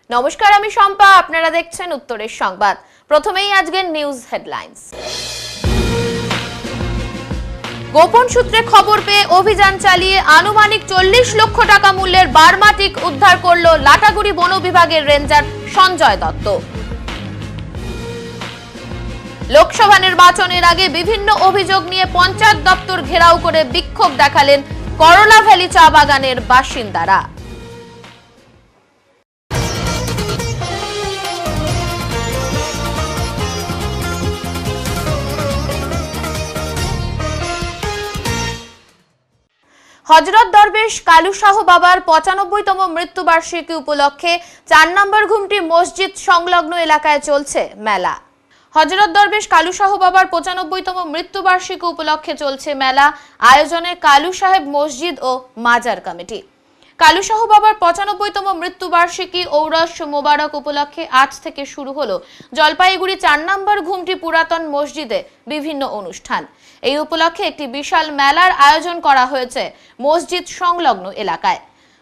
নমস্কার, আমি শম্পা। আপনারা দেখছেন উত্তরের সংবাদ। প্রথমেই আজকের নিউজ হেডলাইন্স। গোপন সূত্রে খবর পেয়ে অভিযান চালিয়ে আনুমানিক 40 লক্ষ টাকা মূল্যের বার্মাটিক উদ্ধার করল লাটাগুড়ি বন বিভাগের রেঞ্জার সঞ্জয় দত্ত। লোকসভা নির্বাচনের আগে বিভিন্ন অভিযোগ নিয়ে পঞ্চায়েত দপ্তর ঘেরাও করে বিক্ষোভ দেখালেন করলা ভ্যালি চা বাগানের বাসিন্দারা। হযরত দরবেশ কালু শাহ বাবার 95তম মৃত্যুবার্ষিকী উপলক্ষে 4 নম্বর ঘুমটি মসজিদ সংলগ্ন এলাকায় চলছে মেলা। হযরত দরবেশ কালু শাহ বাবার 95তম মৃত্যুবার্ষিকী উপলক্ষে চলছে মেলা। আয়োজনে কালু সাহেব মসজিদ ও মাজার কমিটি। কালু শাহ বাবার 95তম মৃত্যুবার্ষিকী ঔরস মোবারক উপলক্ষে আজ থেকে শুরু হলো জলপাইগুড়ি 4 নম্বর ঘুমটি পুরাতন মসজিদে বিভিন্ন অনুষ্ঠান। এই উপলক্ষে একটি বিশাল মেলার আয়োজন করা হয়েছে মসজিদ সংলগ্ন এলাকায়।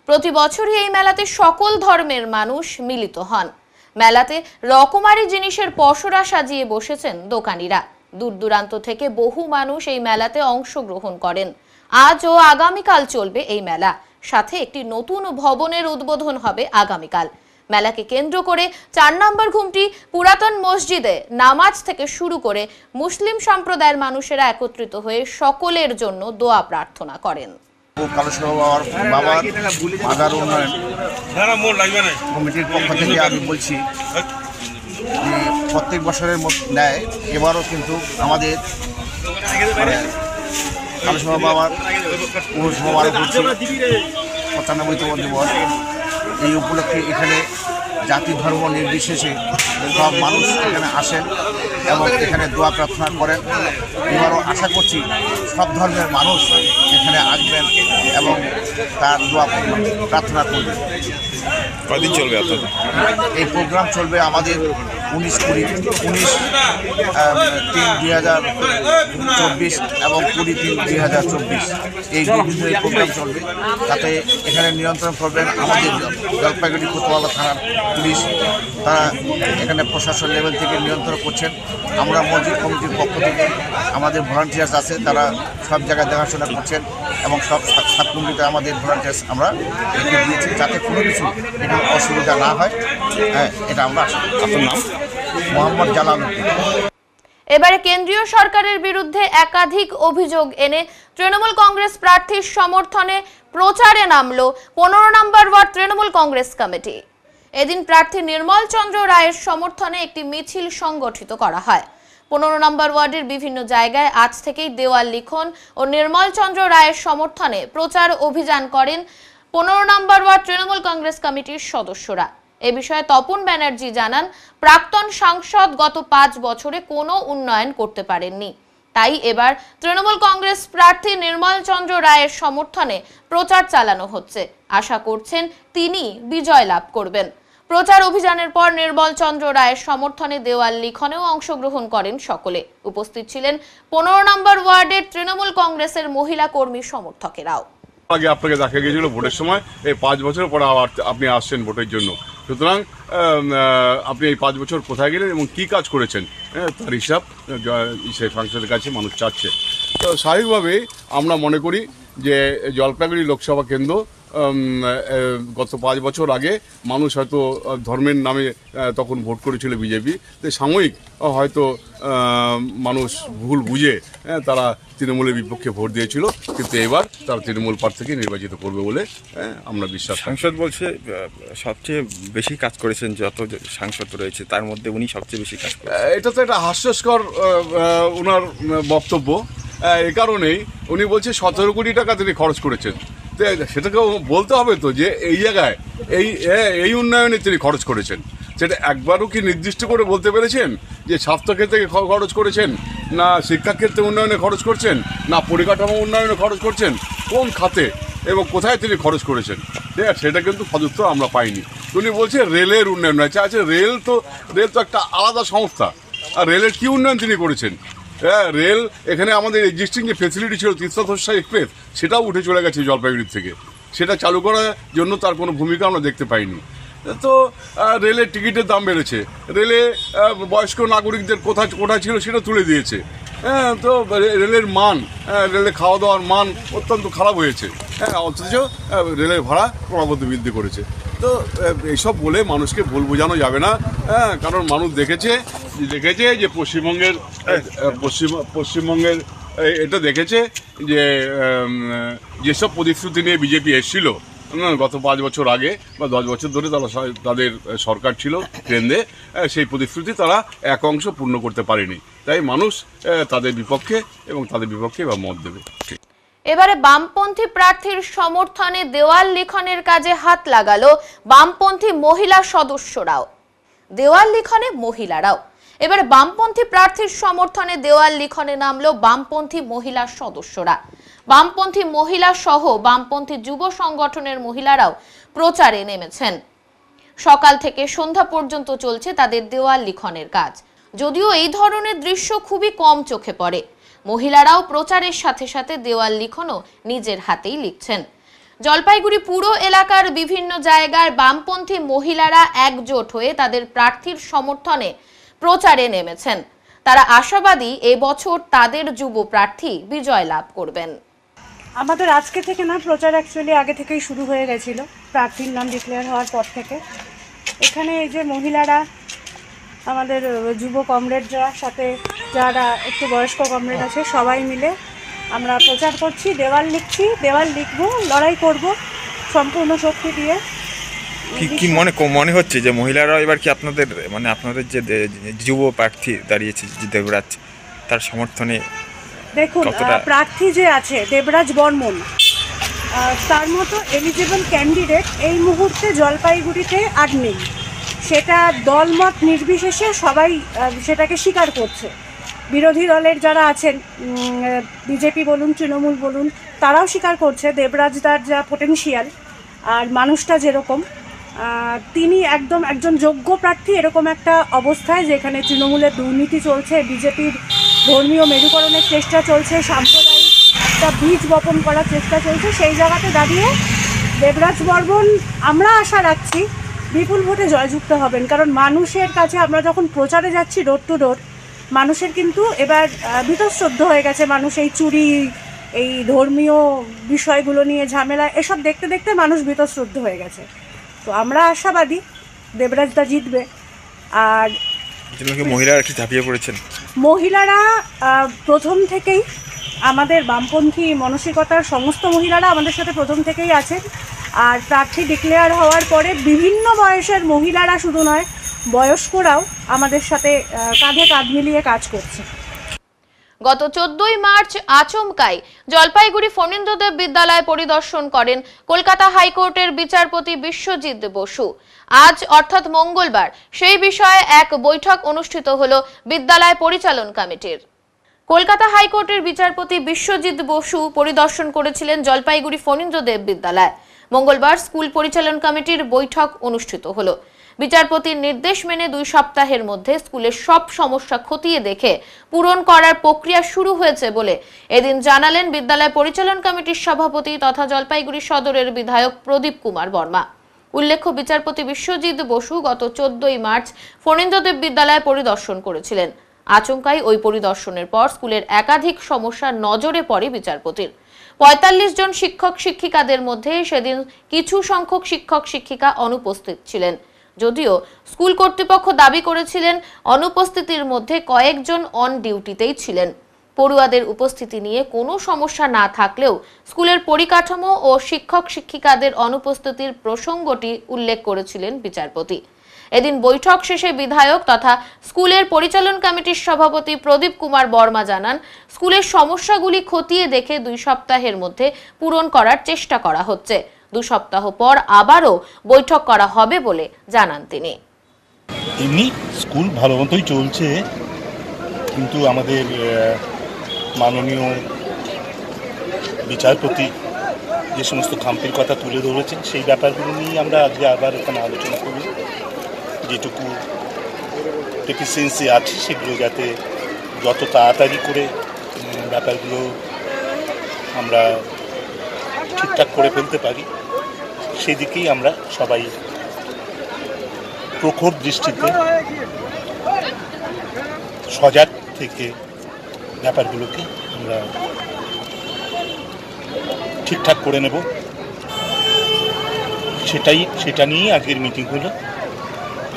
প্রতি বছরই এই মেলাতে সকল ধর্মের মানুষ মিলিত হন। মেলাতে রকমারি জিনিসের পসরা সাজিয়ে বসেছেন দোকানিরা। দূর দূরান্ত থেকে বহু মানুষ এই মেলাতে অংশগ্রহণ করেন। আজ ও আগামীকাল চলবে এই মেলা। সাথে একটি নতুন ভবনের উদ্বোধন হবে আগামীকাল। মেলাকে কেন্দ্র করে 4 নম্বর ঘুমটি পুরাতন মসজিদে নামাজ থেকে শুরু করে মুসলিম সম্প্রদায়ের মানুষেরা একত্রিত হয়ে সকলের জন্য দোয়া প্রার্থনা করেন। কালু শাহ বাবার মাজার উন্নয়ন কমিটির পক্ষ থেকে আমি বলছি যে প্রত্যেক বছরের ন্যায় এবারও কিন্তু আমাদের কালু শাহ বাবার উরুস মোবারক হচ্ছে 95তম দিবস। এই উপলক্ষে এখানে জাতি ধর্ম নির্বিশেষে সব মানুষ এখানে আসেন এবং এখানে দোয়া প্রার্থনা করেন। এবারও আশা করছি সব ধর্মের মানুষ এখানে আসবেন এবং তার দোয়া প্রার্থনা করবেন। কদিন চলবে আপনাদের এই প্রোগ্রাম? চলবে আমাদের 19/3/2024 এবং 20/3/2024 এই বিভিন্ন প্রোগ্রাম চলবে। তাতে এখানে নিয়ন্ত্রণ করবেন আমাদের জলপাইগুড়ি কোতোয়ালি থানার পুলিশ। তারা এখানে প্রশাসন লেভেল থেকে নিয়ন্ত্রণ করছেন। আমরা মসজিদ কমিটির পক্ষ থেকে আমাদের ভলান্টিয়ার্স আছে, তারা সব জায়গায় দেখাশোনা করছেন এবং সব সাব কমিটিতে আমাদের ভলান্টিয়ার্স আমরা রেখে দিয়েছি যাতে কোনো কিছু এখানে অসুবিধা না হয়। এটা আমরা আশা করি। আপনার নাম? মোহাম্মদ জালাল। এবারে কেন্দ্রীয় সরকারের বিরুদ্ধে একাধিক অভিযোগ এনে তৃণমূল কংগ্রেস প্রার্থীর সমর্থনে প্রচারে নামলো 15 নম্বর ওয়ার্ড তৃণমূল কংগ্রেস কমিটি। এদিন প্রার্থী নির্মল চন্দ্র রায়ের সমর্থনে একটি মিছিল সংগঠিত করা হয়। 15 নম্বর ওয়ার্ডের বিভিন্ন জায়গায় আজ থেকেই দেওয়াল লিখন ও নির্মল চন্দ্র রায়ের সমর্থনে প্রচার অভিযান করেন 15 নম্বর ওয়ার্ড তৃণমূল কংগ্রেস কমিটির সদস্যরা। এ বিষয়ে তপন ব্যানার্জি জানান, প্রাক্তন সাংসদ গত 5 বছরে কোনো উন্নয়ন করতে পারেননি। তাই এবার তৃণমূল কংগ্রেস প্রার্থী নির্মল চন্দ্র রায়ের সমর্থনে প্রচার চালানো হচ্ছে। আশা করছেন তিনি বিজয় লাভ করবেন। প্রচার অভিযানের পর নির্মল চন্দ্র রায়ের সমর্থনে দেওয়াল লিখনেও অংশগ্রহণ করেন সকলে। উপস্থিত ছিলেন 15 নম্বর ওয়ার্ডের তৃণমূল কংগ্রেসের মহিলা কর্মী সমর্থকেরাও। আগে আপনাকে দেখা গিয়েছিল ভোটের সময়, এই 5 বছর পরে আবার আপনি আসছেন ভোটের জন্য। সুতরাং আপনি এই 5 বছর কোথায় গেলেন এবং কী কাজ করেছেন তার হিসাব সেই সংসদের কাছে মানুষ চাচ্ছে। তো স্বাভাবিকভাবেই আমরা মনে করি যে জলপাইগুড়ি লোকসভা কেন্দ্র গত 5 বছর আগে মানুষ হয়তো ধর্মের নামে তখন ভোট করেছিল বিজেপি। তো সাময়িক হয়তো মানুষ ভুল বুঝে তারা তৃণমূলের বিপক্ষে ভোট দিয়েছিল, কিন্তু এবার তারা তৃণমূল প্রার্থী থেকে নির্বাচিত করবে বলে আমরা বিশ্বাস। সাংসদ বলছে সবচেয়ে বেশি কাজ করেছেন, যত সাংসদ রয়েছে তার মধ্যে উনি সবচেয়ে বেশি কাজ করেছেন। এটা তো একটা হাস্যস্কর ওনার বক্তব্য। এ কারণেই উনি বলছে 17 কোটি টাকা তিনি খরচ করেছেন। সেটাকেও বলতে হবে তো যে এই জায়গায় এই উন্নয়নে তিনি খরচ করেছেন। সেটা একবারও কি নির্দিষ্ট করে বলতে পেরেছেন যে স্বাস্থ্যক্ষেত্রে খরচ করেছেন, না শিক্ষাক্ষেত্রে উন্নয়নে খরচ করছেন, না পরিকাঠামো উন্নয়নে খরচ করছেন, কোন খাতে এবং কোথায় তিনি খরচ করেছেন? ঠিক আছে, সেটা কিন্তু সদুত্তর আমরা পাইনি। উনি বলছে রেলের উন্নয়ন আছে। আচ্ছা, রেল তো একটা আলাদা সংস্থা, আর রেলের কী উন্নয়ন তিনি করেছেন? রেল এখানে আমাদের এক্সিস্টিং যে ফেসিলিটি ছিল তিস্তা তোর্ষা এক্সপ্রেস, সেটাও উঠে চলে গেছে জলপাইগুড়ি থেকে। সেটা চালু করার জন্য তার কোনো ভূমিকা আমরা দেখতে পাইনি। তো রেলের টিকিটের দাম বেড়েছে, রেলে বয়স্ক নাগরিকদের কোথায় ছিল সেটা তুলে দিয়েছে। হ্যাঁ, তো রেলের মান, রেলে খাওয়া দাওয়ার মান অত্যন্ত খারাপ হয়েছে। হ্যাঁ, অথচ রেলের ভাড়া ক্রমাগত বৃদ্ধি করেছে। তো এইসব বলে মানুষকে ভুল বোঝানো যাবে না। হ্যাঁ, কারণ মানুষ দেখেছে যে পশ্চিমবঙ্গের এটা দেখেছে যে যেসব প্রতিশ্রুতি নিয়ে বিজেপি এসেছিল গত 5 বছর আগে বা 10 বছর ধরে তাদের সরকার ছিল কেন্দ্রে, সেই প্রতিশ্রুতি তারা এক অংশ পূর্ণ করতে পারেনি। তাই মানুষ তাদের বিপক্ষে এবং তাদের বিপক্ষে এবার মত দেবে। এবারে বামপন্থী প্রার্থীর সমর্থনে দেওয়াল লিখনের কাজে হাত লাগালো বামপন্থী মহিলা সদস্যরাও। দেওয়াল লিখনে মহিলারাও। এবারে বামপন্থী প্রার্থীর সমর্থনে দেওয়াল লিখনে নামলো বামপন্থী মহিলা সদস্যরা। বামপন্থী মহিলা সহ বামপন্থী যুব সংগঠনের মহিলারাও প্রচারে নেমেছেন। সকাল থেকে সন্ধ্যা পর্যন্ত চলছে তাদের দেওয়াল লিখনের কাজ। যদিও এই ধরনের দৃশ্য খুবই কম চোখে পড়ে, মহিলারাও প্রচারের সাথে সাথে দেওয়াল লিখনও নিজের হাতেই লিখছেন। জলপাইগুড়ি পুরো এলাকার বিভিন্ন জায়গায় বামপন্থী মহিলারা একজোট হয়ে তাদের প্রার্থীর সমর্থনে প্রচারে নেমেছেন। তারা আশাবাদী এবছর তাদের যুব প্রার্থী বিজয় লাভ করবেন। আমাদের আজকে থেকে না, প্রচার অ্যাকচুয়ালি আগে থেকেই শুরু হয়ে গেছিল, প্রার্থীর নাম ডিক্লেয়ার হওয়ার পর থেকে। এখানে এই যে মহিলারা, আমাদের যুব কমরেডরা, সাথে যারা একটু বয়স্ক কমরেড আছে, সবাই মিলে আমরা প্রচার করছি, দেওয়াল লিখছি, দেওয়াল লিখবো, লড়াই করব সম্পূর্ণ শক্তি দিয়ে। কি মনে হচ্ছে যে মহিলারা এবার কি আপনাদের আপনাদের যে যুব প্রার্থী দাঁড়িয়েছে যে দেবরাজ, তার সমর্থনে? দেখুন, প্রার্থী যে আছে দেবরাজ বর্মন, তার মতো এলিজিবল ক্যান্ডিডেট এই মুহূর্তে জলপাইগুড়িতে আর নেই। সেটা দলমত নির্বিশেষে সবাই সেটাকে স্বীকার করছে। বিরোধী দলের যারা আছেন, বিজেপি বলুন, তৃণমূল বলুন, তারাও স্বীকার করছে দেবরাজদার যা পোটেনশিয়াল আর মানুষটা যেরকম, তিনি একজন যোগ্য প্রার্থী। এরকম একটা অবস্থায় যেখানে তৃণমূলের দুর্নীতি চলছে, বিজেপির ধর্মীয় মেরুকরণের চেষ্টা চলছে, সাম্প্রদায়িক একটা বীজ বপন করার চেষ্টা চলছে, সেই জায়গাতে দাঁড়িয়ে দেবরাজ বর্মন আমরা আশা রাখছি বিপুল ভোটে জয়যুক্ত হবেন। কারণ মানুষের কাছে আমরা যখন প্রচারে যাচ্ছি ডোর টু ডোর, মানুষের কিন্তু এবার বীতশ্রদ্ধ হয়ে গেছে। মানুষ এই চুরি, এই ধর্মীয় বিষয়গুলো নিয়ে ঝামেলা, এসব দেখতে দেখতে মানুষ বীতশ্রদ্ধ হয়ে গেছে। তো আমরা আশাবাদী দেবরাজদা জিতবে। আর মহিলারা কি ঝাঁপিয়ে পড়েছেন? মহিলারা প্রথম থেকেই, আমাদের বামপন্থী মানসিকতার সমস্ত মহিলারা আমাদের সাথে প্রথম থেকেই আছেন। আর প্রার্থী ডিক্লেয়ার হওয়ার পরে বিভিন্ন বয়সের মহিলারা শুধু নয়, বয়স্করাও আমাদের সাথে কাঁধে কাঁধ মিলিয়ে কাজ করছে। গত 14ই মার্চ আচমকাই জলপাইগুড়ি ফণীন্দ্রদেব বিদ্যালয় পরিদর্শন করেন কলকাতা হাইকোর্টের বিচারপতি বিশ্বজিৎ বসু। আজ অর্থাৎ মঙ্গলবার সেই বিষয়ে এক বৈঠক অনুষ্ঠিত হলো বিদ্যালয় পরিচালন কমিটির। কলকাতা হাইকোর্টের বিচারপতি বিশ্বজিৎ বসু পরিদর্শন করেছিলেন জলপাইগুড়ি ফণীন্দ্রদেব বিদ্যালয়। মঙ্গলবার স্কুল পরিচালন কমিটির বৈঠক অনুষ্ঠিত হলো। বিচারপতির নির্দেশ মেনে 2 সপ্তাহের মধ্যে স্কুলের সব সমস্যা খতিয়ে দেখে পূরণ করার প্রক্রিয়া শুরু হয়েছে বলে এদিন জানালেন বিদ্যালয় পরিচালন কমিটির সভাপতি তথা জলপাইগুড়ি সদরের বিধায়ক প্রদীপ কুমার বর্মা। উল্লেখ্য, বিচারপতি বিশ্বজিৎ বসু গত 14ই মার্চ ফণীন্দ্রদেব বিদ্যালয় পরিদর্শন করেছিলেন। আচমকাই ওই পরিদর্শনের পর স্কুলের একাধিক সমস্যা নজরে পড়ে বিচারপতির। 45 জন শিক্ষক শিক্ষিকাদের মধ্যে সেদিন কিছু সংখ্যক শিক্ষক শিক্ষিকা অনুপস্থিত ছিলেন। যদিও স্কুল কর্তৃপক্ষ দাবি করেছিলেন অনুপস্থিতির মধ্যে কয়েকজন অন ডিউটিতেই ছিলেন। পড়ুয়াদের উপস্থিতি নিয়ে কোনো সমস্যা না থাকলেও স্কুলের পরিকাঠামো ও শিক্ষক শিক্ষিকাদের অনুপস্থিতির প্রসঙ্গটি উল্লেখ করেছিলেন বিচারপতি। এদিন বৈঠক শেষে বিধায়ক তথা স্কুলের পরিচালন কমিটির সভাপতি প্রদীপ কুমার বর্মা জানান, স্কুলের সমস্যাগুলি খতিয়ে দেখে 2 সপ্তাহের মধ্যে পূরণ করার চেষ্টা করা হচ্ছে। 2 সপ্তাহ পর আবারও বৈঠক করা হবে বলে জানান তিনি। এমনি স্কুল ভালো মতোই চলছে, কিন্তু আমাদের মাননীয় বিচারপতি যে সমস্ত খামতির কথা তুলে ধরেছেন সেই ব্যাপারগুলো নিয়ে আমরা আজকে আবার এখানে আলোচনা করি। যেটুকু ডেফিসিয়েন্সি আছে সেগুলো যাতে যত তাড়াতাড়ি করে ব্যাপারগুলো আমরা ঠিকঠাক করে ফেলতে পারি, সেদিকেই আমরা সবাই প্রখর দৃষ্টিতে সজাগ থেকে ব্যাপারগুলোকে আমরা ঠিকঠাক করে নেব, সেটা নিয়েই আজকের মিটিং হলো,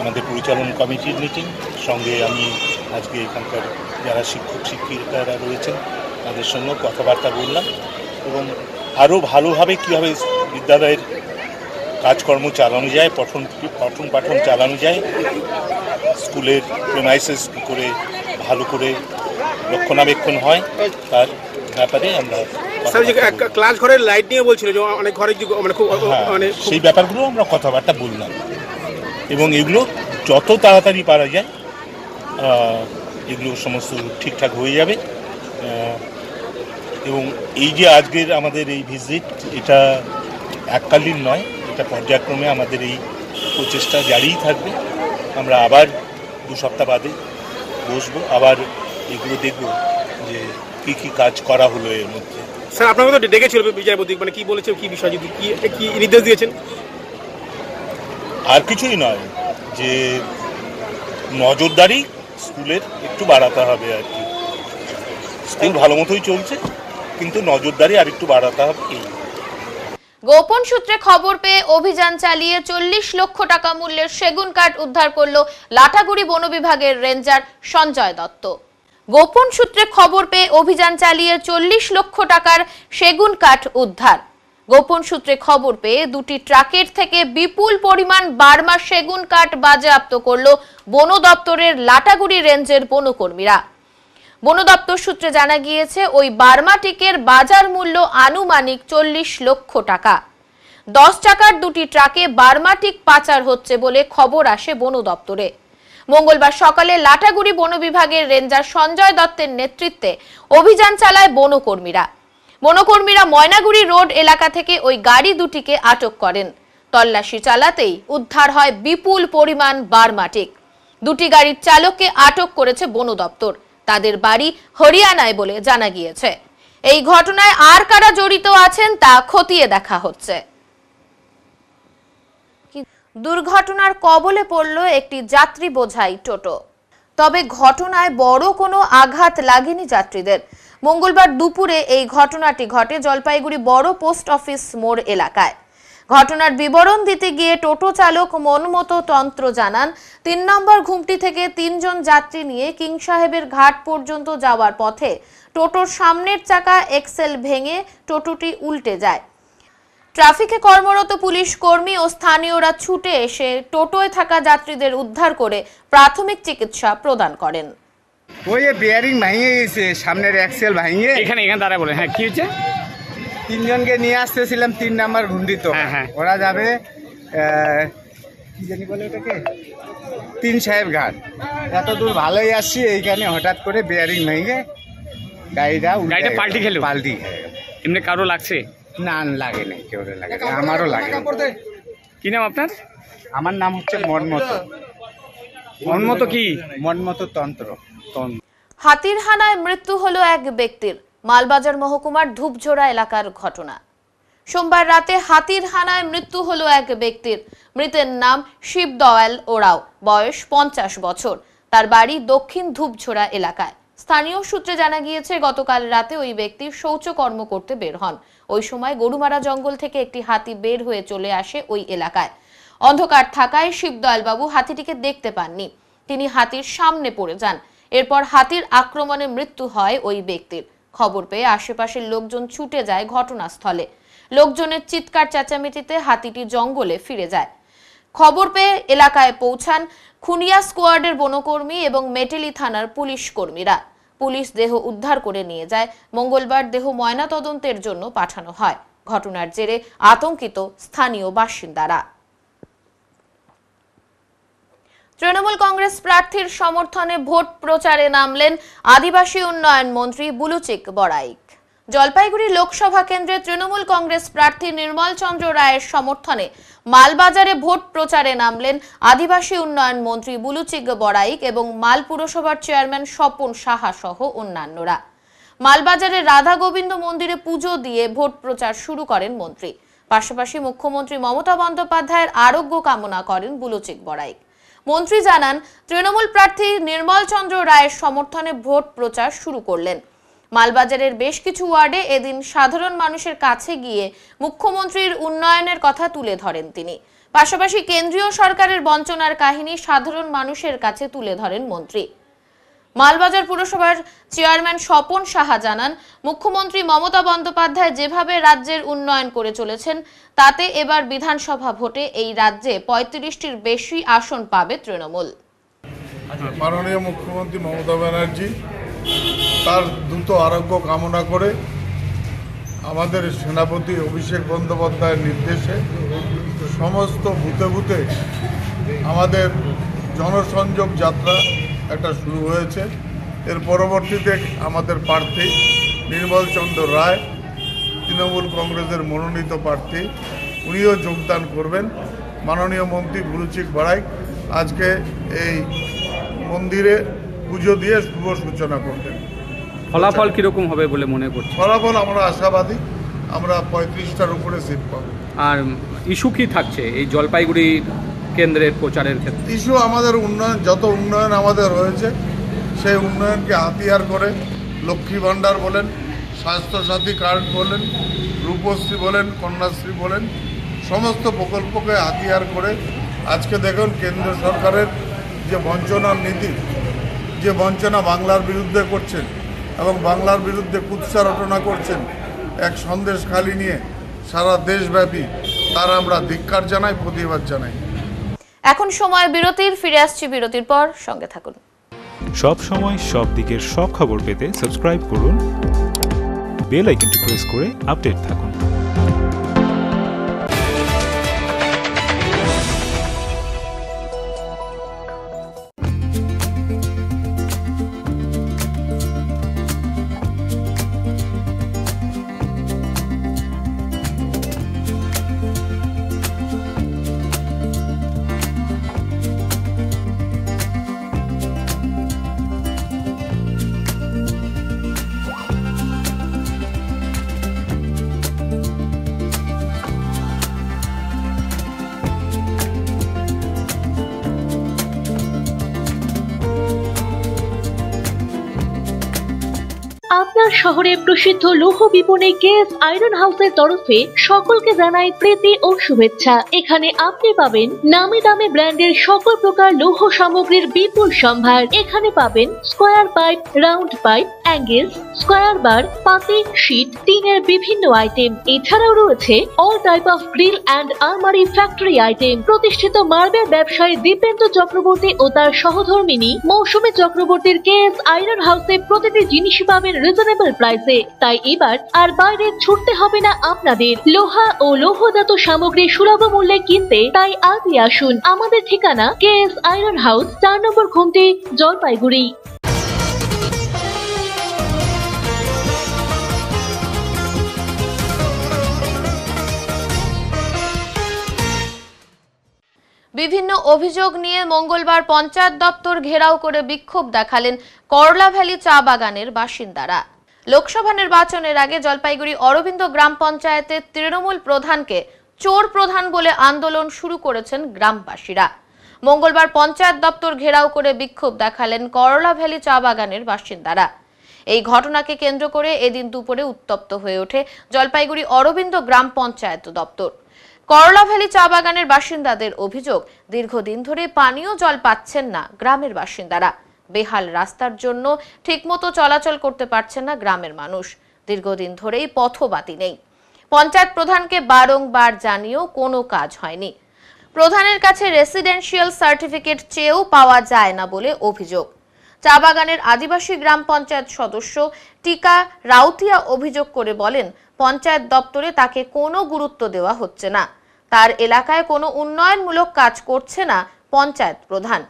আমাদের পরিচালন কমিটির মিটিং। সঙ্গে আমি আজকে এখানকার যারা শিক্ষক শিক্ষিকারা রয়েছেন তাদের সঙ্গে কথাবার্তা বললাম এবং আরও ভালোভাবে কীভাবে বিদ্যালয়ের কাজকর্ম চালানো যায়, পঠন পাঠন চালানো যায়, স্কুলের প্রেমাইসেস কী করে ভালো করে রক্ষণাবেক্ষণ হয় তার ব্যাপারে আমরা ক্লাস ঘরের লাইট নিয়ে বলছিল যে অনেক ঘরে মানে সেই ব্যাপারগুলো আমরা কথাবার্তা বললাম এবং এগুলো যত তাড়াতাড়ি পারা যায় এগুলো সমস্ত ঠিকঠাক হয়ে যাবে। এবং এই যে আজকের আমাদের এই ভিজিট, এটা এককালীন নয়, এটা পর্যায়ক্রমে আমাদের এই প্রচেষ্টা জারিই থাকবে। আমরা আবার 2 সপ্তাহ বাদে বসবো, আবার এগুলো দেখব যে কী কী কাজ করা হলো এর মধ্যে। স্যার আপনাকে তো ডেকেছিল বিচারপতি, মানে কি বলেছে, কি বিষয়, যদি কি নির্দেশ দিয়েছেন? আর কিছুই নয়, যে নজরদারি স্কুলের একটু বাড়াতে হবে আর কি। স্কুল ভালো মতোই চলছে, কিন্তু নজরদারি আর একটু বাড়াতে হবে। গোপন সূত্রে খবর পেয়ে অভিযান চালিয়ে 40 লক্ষ টাকা মূল্যের সেগুন কাঠ উদ্ধার করল লাটাগুড়ি বন বিভাগের রেঞ্জার সঞ্জয় দত্ত। গোপন সূত্রে খবর পেয়ে অভিযান চালিয়ে 40 লক্ষ টাকার সেগুন কাঠ উদ্ধার। গোপন সূত্রে খবর পেয়ে 2টি ট্রাকের থেকে বিপুল পরিমাণ বার্মা সেগুন কাঠ বাজেয়াপ্ত করল বন দপ্তরের লাটাগুড়ি রেঞ্জের বনকর্মীরা। বন দপ্তর সূত্রে জানা গিয়েছে ওই বার্মা টিকের বাজার মূল্য আনুমানিক 40 লক্ষ টাকা। 10 টাকার 2টি ট্রাকে বার্মা টিক পাচার হচ্ছে বলে খবর আসে বন দপ্তরে। মঙ্গলবার সকালে লাটাগুড়ি বন বিভাগের রেঞ্জার সঞ্জয় দত্তের নেতৃত্বে অভিযান চালায় বনকর্মীরা। বনকর্মীরা ময়নাগুড়ি রোড এলাকা থেকে ওই গাড়ি দুটিকে আটক করেন। তল্লাশি চালাতেই উদ্ধার হয় বিপুল পরিমাণ বার্মা টিক। 2টি গাড়ির চালককে আটক করেছে বন দপ্তর। তাদের বাড়ি হরিয়ানায় বলে জানা গিয়েছে। এই ঘটনায় আর কারা জড়িত আছেন তা খতিয়ে দেখা হচ্ছে। দুর্ঘটনার কবলে পড়ল একটি যাত্রী বোঝাই টোটো। তবে ঘটনায় বড় কোনো আঘাত লাগেনি যাত্রীদের। মঙ্গলবার দুপুরে এই ঘটনাটি ঘটে জলপাইগুড়ি বড় পোস্ট অফিস মোড় এলাকায়। ঘটনার বিবরণ দিতে গিয়ে টোটো চালক মনমতো তন্ত্র জানান, 3 নম্বর ঘুমটি থেকে 3 জন যাত্রী নিয়ে কিং সাহেবের ঘাট পর্যন্ত যাওয়ার পথে টোটোর সামনের চাকা এক্সেল ভেঙে টোটোটি উল্টে যায়। ট্রাফিকে কর্মরত পুলিশ কর্মী ও স্থানীয়রা ছুটে এসে টোটোয় থাকা যাত্রীদের উদ্ধার করে প্রাথমিক চিকিৎসা প্রদান করেন। ওই বেয়ারিং ভেঙে গেছে, সামনের এক্সেল ভেঙে এখানে দাঁড়ায় বলে। হ্যাঁ, কি হয়েছে? 3 জনকে নিয়ে আসতেছিলাম 3 নম্বর ঘুমটি তো। ওরা যাবে কি জানি বলে ওটাকে, কিং সাহেব ঘাট। এত দূর ভালোই আসছি, এইখানে হঠাৎ করে বেয়ারিং ভেঙে গাড়িটা পাল্টি খেলো। এমনি কারো লাগছে? না, লাগে নাই, কেউ লাগে না, আমারও লাগে। কি নাম আপনার? আমার নাম হচ্ছে মনমতো। মনমতো কি? মনমতো তন্ত্র। হাতির হানায় মৃত্যু হলো এক ব্যক্তির। মালবাজার মহকুমার ধূপঝোড়া এলাকার ঘটনা। সোমবার রাতে হাতির হানায় মৃত্যু হলো এক ব্যক্তির। মৃতের নাম শিবদয়াল ওরাও, বয়স 50 বছর। তার বাড়ি দক্ষিণ ধূপঝোড়া এলাকায়। স্থানীয় সূত্রে জানা গিয়েছে গতকাল রাতে ওই ব্যক্তি শৌচকর্ম করতে বের হন। ওই সময় গরুমারা জঙ্গল থেকে একটি হাতি বের হয়ে চলে আসে ওই এলাকায়। অন্ধকার থাকায় শিবদয়াল বাবু হাতিটিকে দেখতে পাননি। তিনি হাতির সামনে পড়ে যান। এরপর হাতির আক্রমণে মৃত্যু হয় ওই ব্যক্তির। খবর পেয়ে আশেপাশের লোকজন ছুটে যায় ঘটনাস্থলে। লোকজনের চিৎকার চেঁচামেচিতে হাতিটি জঙ্গলে ফিরে যায়। খবর পেয়ে এলাকায় পৌঁছান খুনিয়া স্কোয়াডের বনকর্মী এবং মেটেলি থানার পুলিশ কর্মীরা। পুলিশ দেহ উদ্ধার করে নিয়ে যায়। মঙ্গলবার দেহ ময়নাতদন্তের জন্য পাঠানো হয়। ঘটনার জেরে আতঙ্কিত স্থানীয় বাসিন্দারা। তৃণমূল কংগ্রেস প্রার্থীর সমর্থনে ভোট প্রচারে নামলেন আদিবাসী উন্নয়ন মন্ত্রী বুলুচিক বড়াইক। জলপাইগুড়ি লোকসভা কেন্দ্রে তৃণমূল কংগ্রেস প্রার্থী নির্মল চন্দ্র রায়ের সমর্থনে মালবাজারে ভোট প্রচারে নামলেন আদিবাসী উন্নয়ন মন্ত্রী বুলুচিক বড়াইক এবং মাল পুরসভার চেয়ারম্যান স্বপন সাহা সহ অন্যান্যরা। মালবাজারে রাধা গোবিন্দ মন্দিরে পুজো দিয়ে ভোট প্রচার শুরু করেন মন্ত্রী। পাশাপাশি মুখ্যমন্ত্রী মমতা বন্দ্যোপাধ্যায়ের আরোগ্য কামনা করেন বুলুচিক বড়াইক। মন্ত্রী জানান, তৃণমূল প্রার্থী নির্মল চন্দ্র রায়ের সমর্থনে ভোট প্রচার শুরু করলেন। মালবাজারের বেশ কিছু ওয়ার্ডে এদিন সাধারণ মানুষের কাছে গিয়ে মুখ্যমন্ত্রীর উন্নয়নের কথা তুলে ধরেন তিনি। পাশাপাশি কেন্দ্রীয় সরকারের বঞ্চনার কাহিনী সাধারণ মানুষের কাছে তুলে ধরেন মন্ত্রী। মালবাজার পুরসভার চেয়ারম্যান স্বপন সাহা জানান, মুখ্যমন্ত্রী মমতা বন্দ্যোপাধ্যায় যেভাবে রাজ্যের উন্নয়ন করে চলেছেন তাতে এবার বিধানসভা ভোটে এই রাজ্যে 35টির বেশি আসন পাবে তৃণমূল। মাননীয় মুখ্যমন্ত্রী মমতা ব্যানার্জি তার দ্রুত আরোগ্য কামনা করে আমাদের সেনাপতি অভিষেক বন্দ্যোপাধ্যায়ের নির্দেশে সমস্ত বুথে বুথে আমাদের জনসংযোগ যাত্রা একটা শুরু হয়েছে। এর পরবর্তীতে আমাদের প্রার্থী নির্মল চন্দ্র রায়, তৃণমূল কংগ্রেসের মনোনীত প্রার্থী, উনিও যোগদান করবেন। মাননীয় মন্ত্রী বুরুচিক বাড়াই আজকে এই মন্দিরে পুজো দিয়ে শুভ সূচনা করবেন। ফলাফল কিরকম হবে বলে মনে করছি? ফলাফল আমরা আশাবাদী, আমরা 35টার উপরে সিট পাব। আর ইস্যু কি থাকছে এই জলপাইগুড়ি কেন্দ্রের প্রচারের ক্ষেত্রে? ইস্যু আমাদের উন্নয়ন, যত উন্নয়ন আমাদের হয়েছে সেই উন্নয়নকে হাতিয়ার করে লক্ষ্মী ভাণ্ডার বলেন, স্বাস্থ্যসাথী কার্ড বলেন, রূপশ্রী বলেন, কন্যাশ্রী বলেন, সমস্ত প্রকল্পকে হাতিয়ার করে আজকে দেখুন কেন্দ্র সরকারের যে বঞ্চনার নীতি, যে বঞ্চনা বাংলার বিরুদ্ধে করছেন এবং বাংলার বিরুদ্ধে কুৎসা রটনা করছেন এক সন্দেশ খালি নিয়ে সারা দেশব্যাপী, তার আমরা ধিক্কার জানাই, প্রতিবাদ জানাই। এখন সময় বিরতির, ফিরে আসছি বিরতির পর, সঙ্গে থাকুন। সব সময় সব দিকের সব খবর পেতে সাবস্ক্রাইব করুন, বেল আইকনটি প্রেস করে আপডেট থাকুন। আপনার শহরে প্রসিদ্ধ লৌহ বিপণী কেএস আয়রন হাউসের তরফে সকলকে জানাই প্রীতি ও শুভেচ্ছা। এখানে আপনি পাবেন নামি দামি ব্র্যান্ডের সকল প্রকার লৌহ সামগ্রীর বিপুল সম্ভার। এখানে পাবেন square pipe, round pipe, angles, square bar, পাতি, শীট, টিনের বিভিন্ন আইটেম। এছাড়াও রয়েছে all type of grill and আলমারি ফ্যাক্টরি আইটেম। প্রতিষ্ঠিত মার্বেল ব্যবসায়ী দীপেন্দ্র চক্রবর্তী ও তার সহধর্মিনী মৌসুমী চক্রবর্তীর কেএস আয়রন হাউসে প্রতিটি জিনিসই পাবেন রিজনেবল প্রাইসে। তাই এবার আর বাইরে ছুটতে হবে না আপনাদের। লোহা ও লৌহজাত সামগ্রী সুলভ মূল্যে কিনতে তাই আজই আসুন। আমাদের ঠিকানা কেএস আয়রন হাউস, 4 নম্বর ঘুমটি, জলপাইগুড়ি। বিভিন্ন অভিযোগ নিয়ে মঙ্গলবার পঞ্চায়েত দপ্তর ঘেরাও করে বিক্ষোভ দেখালেন করলা ভ্যালি চা বাগানের বাসিন্দারা। লোকসভা নির্বাচনের আগে জলপাইগুড়ি অরবিন্দ গ্রাম পঞ্চায়েতের তৃণমূল প্রধানকে চোর প্রধান বলে আন্দোলন শুরু করেছেন গ্রামবাসীরা। মঙ্গলবার পঞ্চায়েত দপ্তর ঘেরাও করে বিক্ষোভ দেখালেন করলা ভ্যালি চা বাগানের বাসিন্দারা। এই ঘটনাকে কেন্দ্র করে এদিন দুপুরে উত্তপ্ত হয়ে ওঠে জলপাইগুড়ি অরবিন্দ গ্রাম পঞ্চায়েত দপ্তর। করলা ভ্যালি চা বাগানের বাসিন্দাদের অভিযোগ, দীর্ঘদিন ধরে পানীয় জল পাচ্ছেন না গ্রামের বাসিন্দারা। বেহাল রাস্তার জন্য ঠিকমতো চলাচল করতে পারছেন না গ্রামের মানুষ। দীর্ঘদিন ধরেই পথবাতি নেই। পঞ্চায়েত প্রধানকে বারংবার জানিয়েও কোনো কাজ হয়নি। প্রধানের কাছে রেসিডেন্সিয়াল সার্টিফিকেট চেয়েও পাওয়া যায় না বলে অভিযোগ। চা বাগানের আদিবাসী গ্রাম পঞ্চায়েত সদস্য টিকা রাউতিয়া অভিযোগ করে বলেন, পঞ্চায়েত দপ্তরে তাকে কোনো গুরুত্ব দেওয়া হচ্ছে না। তার এলাকায় কোনো উন্নয়নমূলক কাজ করছে না পঞ্চায়েত প্রধান।